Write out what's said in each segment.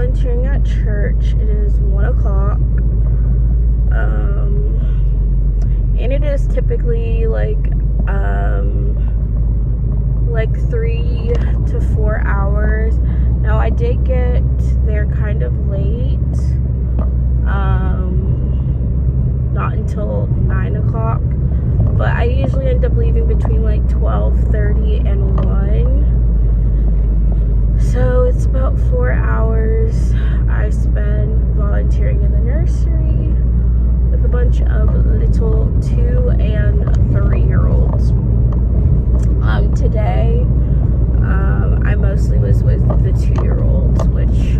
volunteering at church. It is 1 o'clock. And it is typically like 3 to 4 hours. Now I did get there kind of late. Not until 9 o'clock. But I usually end up leaving between like 12:30 and 1. So it's about 4 hours I spend volunteering in the nursery with a bunch of little 2 and 3-year-olds. Today, I mostly was with the 2-year-olds, which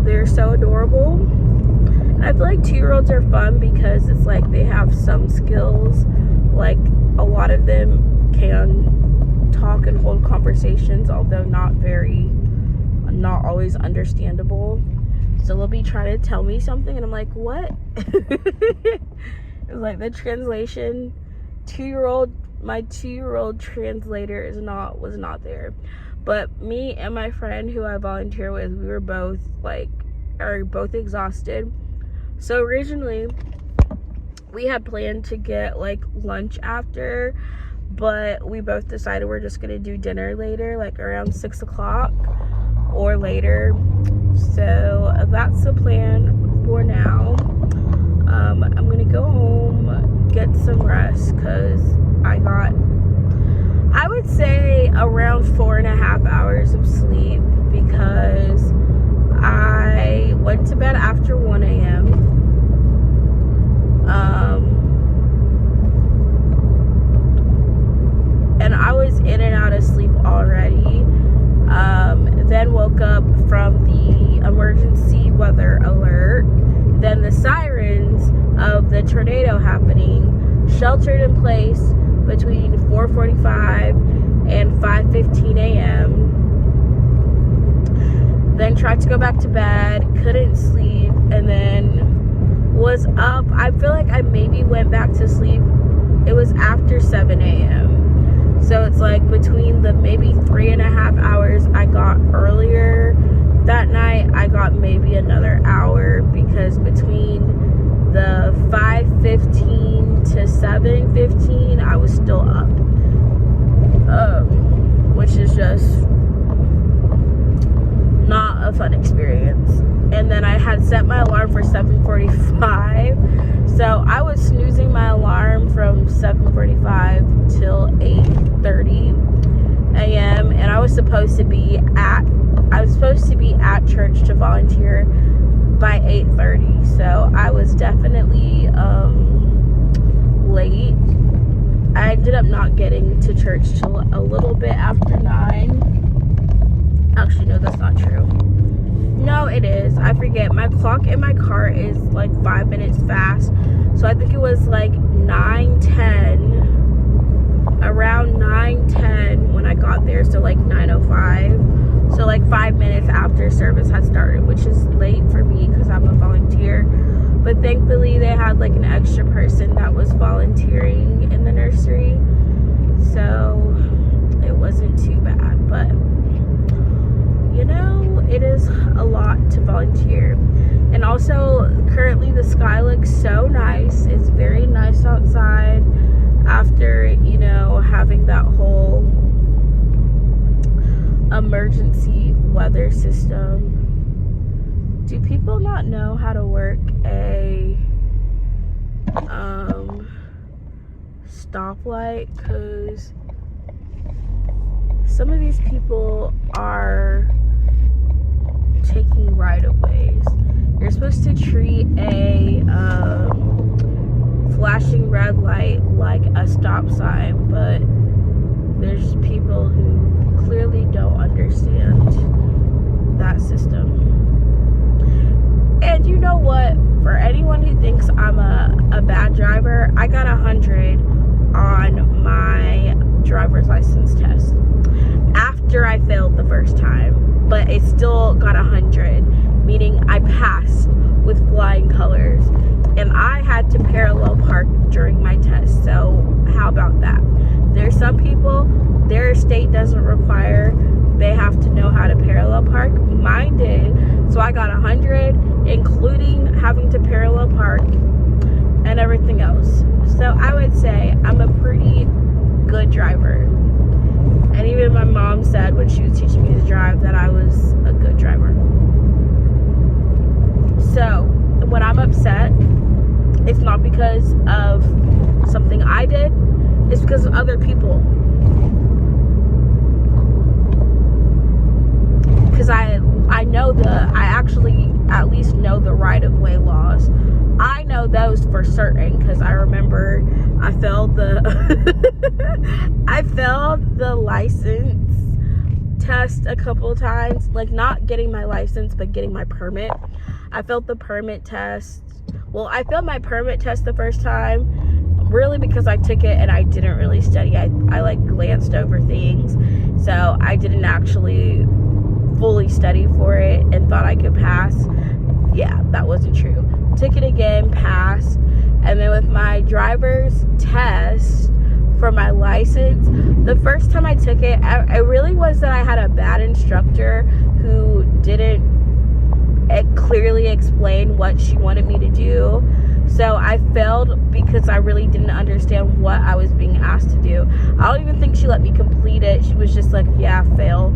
they're so adorable. And I feel like 2-year-olds are fun because it's like they have some skills. Like a lot of them can talk and hold conversations, although not always understandable. So they'll be trying to tell me something and I'm like, what? It's like the translation, my 2-year-old translator was not there. But me and my friend who I volunteer with, we were both exhausted. So originally we had planned to get like lunch after, but we both decided we're just gonna do dinner later, like around 6 o'clock or later. So that's the plan for now. I'm gonna go home, get some rest, because I would say around 4.5 hours of sleep, because I went to bed after 1 a.m. And I was in and out of sleep already. Then woke up from the emergency weather alert, then the sirens of the tornado happening, sheltered in place between 4:45 and 5:15 a.m. Then tried to go back to bed, couldn't sleep, and then was up. I feel like I maybe went back to sleep. It was after 7 a.m. So it's like between the maybe 3.5 hours I got earlier that night, I got maybe another hour, because between the 5:15 to 7:15 I was still up, which is just not a fun experience. And then I had set my alarm for 7:45, so I was snoozing my alarm from 7:45 till 8:30 a.m. and I was supposed to be at church to volunteer by 8:30, so I was definitely late. I ended up not getting to church till a little bit after 9. Actually, no, that's not true. No, it is. I forget. My clock in my car is like 5 minutes fast, so I think it was like 9:10, around 9:10 when I got there, so like 9:05. So like 5 minutes after service had started, which is late for me because I'm a volunteer. But thankfully they had like an extra person that was volunteering in the nursery, so it wasn't too bad. But you know, it is a lot to volunteer. And also currently the sky looks so nice. It's very nice outside after, you know, having that whole emergency weather system. Do people not know how to work a stoplight? Because some of these people are taking right-of-ways. You're supposed to treat a flashing red light like a stop sign, but there's people who clearly don't understand that system. And you know what? For anyone who thinks I'm a bad driver, I got 100 on my driver's license test after I failed the first time, but it still got 100, meaning I passed with flying colors. And I had to parallel park during my test, so how about that? There's some people their state doesn't require they have to know how to parallel park. Mine did. So I got 100, including having to parallel park and everything else. So I would say I'm a pretty good driver. And even my mom said when she was teaching me to drive that I was a good driver. So when I'm upset, it's not because of something I did, it's because of other people. Because I actually at least know the right-of-way laws. I know those for certain because I remember I failed the license test a couple of times. Like, not getting my license, but getting my permit. I failed the permit test. Well, I failed my permit test the first time really because I took it and I didn't really study. I like glanced over things. So I didn't actually fully study for it and thought I could pass. Yeah, that wasn't true. Took it again, passed. And then with my driver's test for my license, the first time I took it, it really was that I had a bad instructor who didn't clearly explain what she wanted me to do. So I failed because I really didn't understand what I was being asked to do. I don't even think she let me complete it. She was just like, yeah, fail.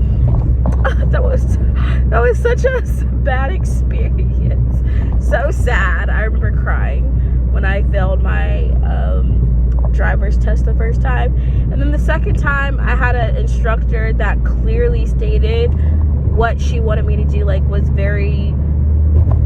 That was such a bad experience. So sad. I remember crying when I failed my driver's test the first time. And then the second time, I had an instructor that clearly stated what she wanted me to do, like was very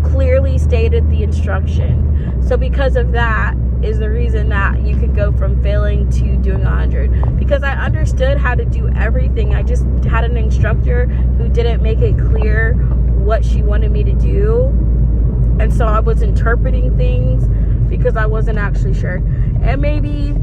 clearly stated the instruction. So because of that is the reason that you can go from failing to doing 100, because I understood how to do everything. I just had an instructor who didn't make it clear what she wanted me to do, and so I was interpreting things because I wasn't actually sure. And maybe,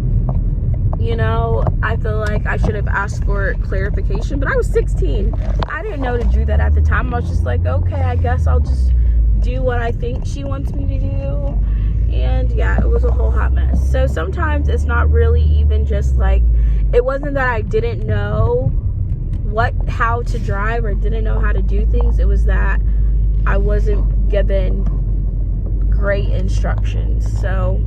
you know, I feel like I should have asked for clarification, but I was 16. I didn't know to do that at the time. I was just like, okay, I guess I'll just do what I think she wants me to do. And yeah, it was a whole hot mess. So sometimes it's not really even just like, it wasn't that I didn't know how to drive or didn't know how to do things. It was that I wasn't given great instructions. So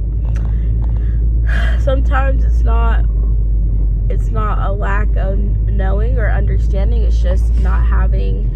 sometimes it's not a lack of knowing or understanding. It's just not having